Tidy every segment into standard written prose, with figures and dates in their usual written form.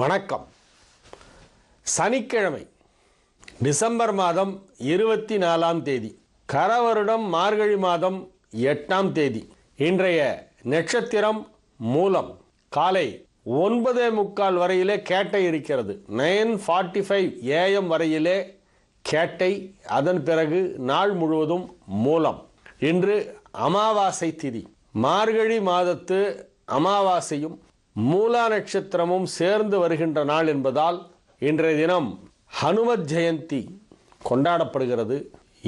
வணக்கம். சனிக்கிழமை டிசம்பர் மாதம் 24ஆம் தேதி, கரவருடம் மார்கழி மாதம் 8ஆம் தேதி. இன்றைய நட்சத்திரம் மூலம். காலை 9:45 வரையிலே கேட்டை இருக்கிறது. 9:45 AM வரையிலே கேட்டை. அதன் பிறகு நாள் முழுவதும் மூலம். இன்று அமாவாசை திதி. மார்கழி மாதத்து அமாவாசையும் மூலா நட்சத்திரமும் சேர்ந்து வருகின்ற நாள் என்பதால் இன்றைய தினம் ஹனுமத் ஜெயந்தி கொண்டாடப்படுகிறது.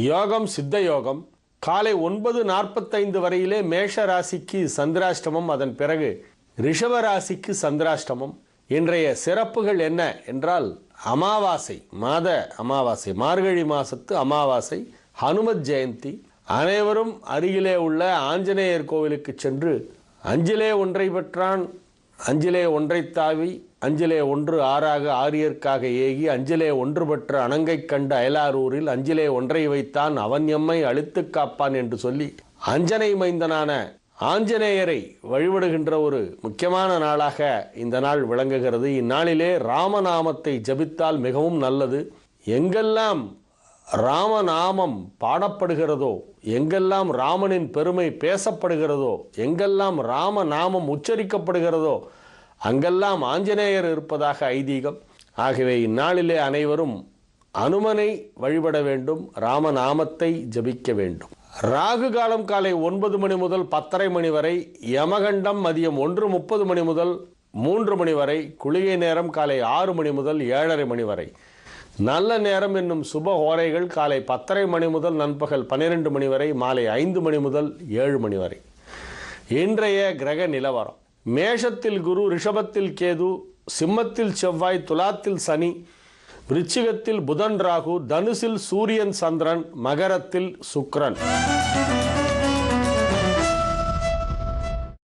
யோகம் சித்த யோகம். காலை 9:45 வரையிலே மேஷ ராசிக்கு சந்திராஷ்டமம், அதன் பிறகு ரிஷப ராசிக்கு சந்திராஷ்டமம். இன்றைய சிறப்புகள் என்ன என்றால், அமாவாசை, மாத அமாவாசை, மார்கழி மாசத்து அமாவாசை, ஹனுமத் ஜெயந்தி. அனைவரும் அருகிலே உள்ள ஆஞ்சநேயர் கோவிலுக்கு சென்று அஞ்சிலே ஒன்றை பெற்றான், அஞ்சிலே ஒன்றை தாவி, அஞ்சிலே ஒன்று ஆறாக ஆரியர்க்காக ஏகி, அஞ்சிலே ஒன்று பெற்ற அணங்கை கண்ட அயலாரூரில் அஞ்சிலே ஒன்றை வைத்தான் அவன் எம்மை அழித்து காப்பான் என்று சொல்லி அஞ்சனை மைந்தனான ஆஞ்சநேயரை வழிபடுகின்ற ஒரு முக்கியமான நாளாக இந்த நாள் விளங்குகிறது. இந்நாளிலே ராமநாமத்தை ஜபித்தால் மிகவும் நல்லது. எங்கெல்லாம் ராமநாமம் பாடப்படுகிறதோ, எங்கெல்லாம் ராமனின் பெருமை பேசப்படுகிறதோ, எங்கெல்லாம் ராமநாமம் உச்சரிக்கப்படுகிறதோ அங்கெல்லாம் ஆஞ்சநேயர் இருப்பதாக ஐதீகம். ஆகவே இந்நாளிலே அனைவரும் அனுமனை வழிபட வேண்டும், ராமநாமத்தை ஜபிக்க வேண்டும். ராகு காலம் காலை 9 மணி முதல் 10:30 மணி வரை, யமகண்டம் மதியம் 1:30 மணி முதல் 3 மணி வரை, குளிகை நேரம் காலை 6 மணி முதல் 7:30 மணி வரை. நல்ல நேரம் என்னும் சுப ஹோரைகள் காலை 10:30 மணி முதல் நண்பகல் 12 மணி வரை, மாலை 5 மணி முதல் 7 மணி வரை. இன்றைய கிரக நிலவரம்: மேஷத்தில் குரு, ரிஷபத்தில் கேது, சிம்மத்தில் செவ்வாய், துலாத்தில் சனி, விருச்சிகத்தில் புதன் ராகு, தனுசில் சூரியன் சந்திரன், மகரத்தில் சுக்கிரன்.